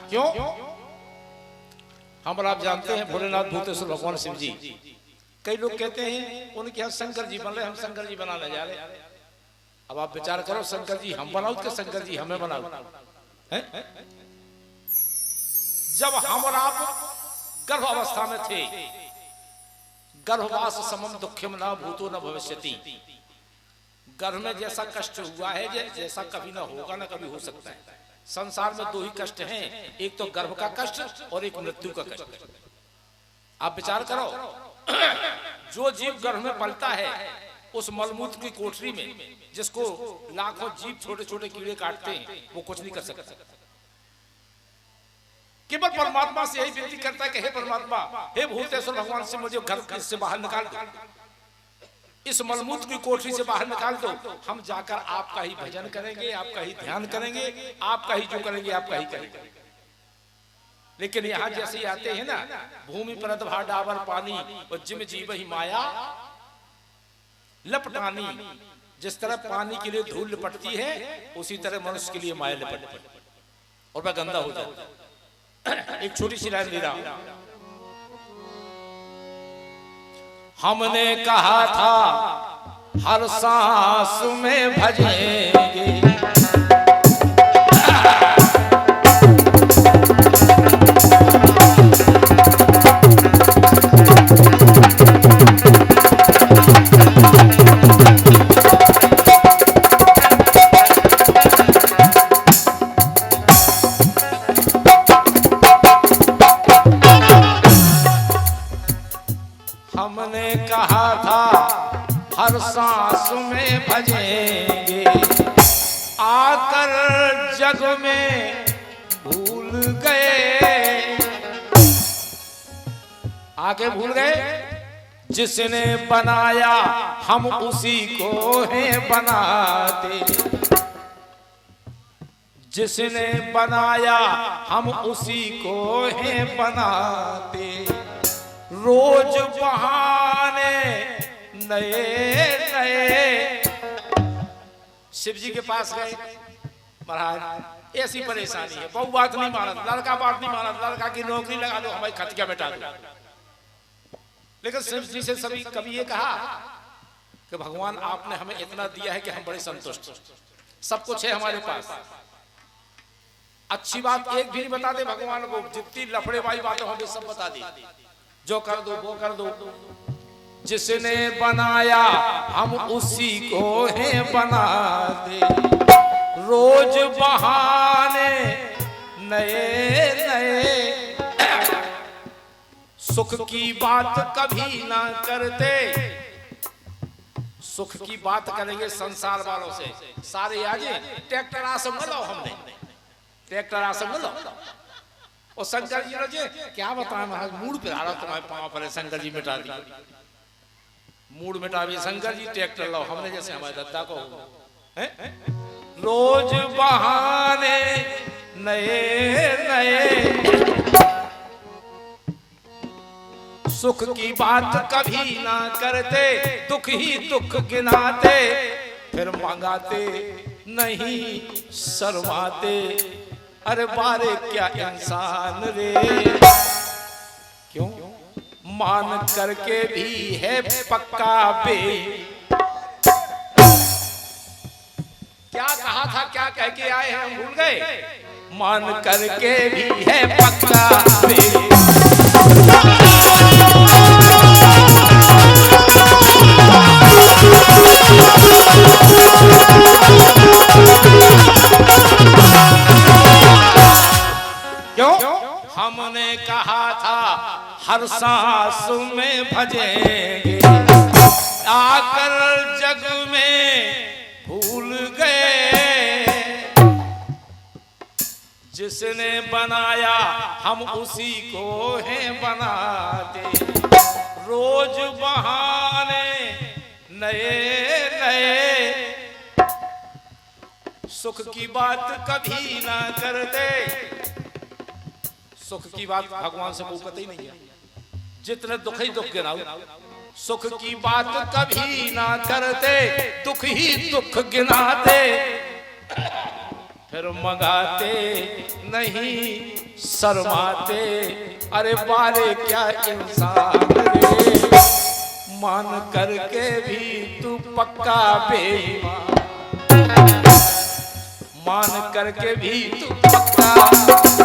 क्यों? हम और आप जानते हैं भोलेनाथ भूतेश्वर भगवान शिव जी। कई लोग कहते हैं उनके यहाँ शंकर जी बन रहे, हम शंकर जी बनाने जा रहे। अब आप विचार करो, शंकर जी हम बनाओ कि शंकर जी हमें बनाओ? जब हम और आप गर्भ अवस्था में थे, गर्भवास समम दुखम न भूतो न भविष्यति, गर्भ में जैसा कष्ट हुआ है जैसा कभी ना होगा ना कभी हो सकता है। संसार में दो ही कष्ट हैं, एक तो गर्भ का कष्ट और एक मृत्यु का कष्ट। आप विचार करो, जो जीव गर्भ में पलता है उस मलमूत्र की कोठरी में जिसको लाखों जीव छोटे छोटे कीड़े काटते हैं, वो कुछ नहीं कर सकता। केवल परमात्मा से यही विनती करता है कि हे परमात्मा, हे भूतेश्वर भगवान से मुझे घर से बाहर निकाल दो, इस मलमूत्र की कोठरी से बाहर निकाल दो। हम जाकर आपका ही भजन करेंगे, आपका ही ध्यान करेंगे, आपका ही जो करेंगे आपका ही करेंगे। लेकिन यहाँ जैसे ही आते हैं ना, भूमि पर अधभा डाबर पानी और जिम जीव ही माया लपटानी, जिस तरह पानी के लिए धूल लिपटती है उसी तरह मनुष्य के लिए माया लिपटती है और वह गंदा हो जाता है। एक छोटी सी लाइन दे रहा हूं। हमने कहा था हर सांस में भजेंगे, हर सांस में भजेंगे, आकर जग में भूल गए, आके भूल गए। जिसने बनाया हम उसी को हैं बनाते, जिसने बनाया हम उसी को हैं बनाते। रोज बहाने नए नए शिव जी के पास गए, महाराज ऐसी परेशानी है, बहु बात नहीं मानत, लड़का बात नहीं मानत, लड़का की नौकरी लगा दो, हमारी खतिया मिटा दो। लेकिन शिव जी से सभी कभी ये कहा कि भगवान आपने हमें इतना दिया है कि हम बड़े संतुष्ट, सब कुछ है हमारे पास। अच्छी बात एक भी नहीं बता दे भगवान को, जितनी लफड़ेबाजी बातें होंगी सब बता दी, जो कर दो वो कर दो। जिसने बनाया हम उसी को हैं बनाते, रोज बहाने नए नए, सुख की बात कभी ना करते। सुख की बात करेंगे संसार वालों से, सारे आजे ट्रैक्टर आसम लो, हमने ट्रैक्टर आसम लो। और शंकर जी ने क्या बताया महाराज, मूड पे आ रहा तुम्हारे पांव पर, शंकर जी मिटा दी, मूड मिटावी शंकर जी, ट्रैक्टर लो। हमने जैसे हमारे दादा को रोज बहाने नए नए, सुख की बात कभी ना करते, दुख ही दुख गिनाते, फिर मंगाते नहीं शर्माते। अरे बारे क्या इंसान रे, क्यों मान करके भी है पक्का बे। क्या कहा था, क्या कह के आए हैं हम भूल गए। मान करके भी है पक्का बे, हमने कहा था हर सांस में भजेंगे, आकर जग में भूल गए। जिसने बनाया हम उसी को हैं बनाते, रोज बहाने नए नए, सुख की बात कभी ना करते। सुख की बात भगवान से कोई पता ही नहीं है, जितने दुख ही दुख गिनाओ, सुख की बात कभी ना करते, दुख ही दुख गिनाते, फिर मंगाते नहीं शर्माते। अरे बारे क्या इंसान रे, मान करके भी तू पक्का बेईमान, मान करके भी तू पक्का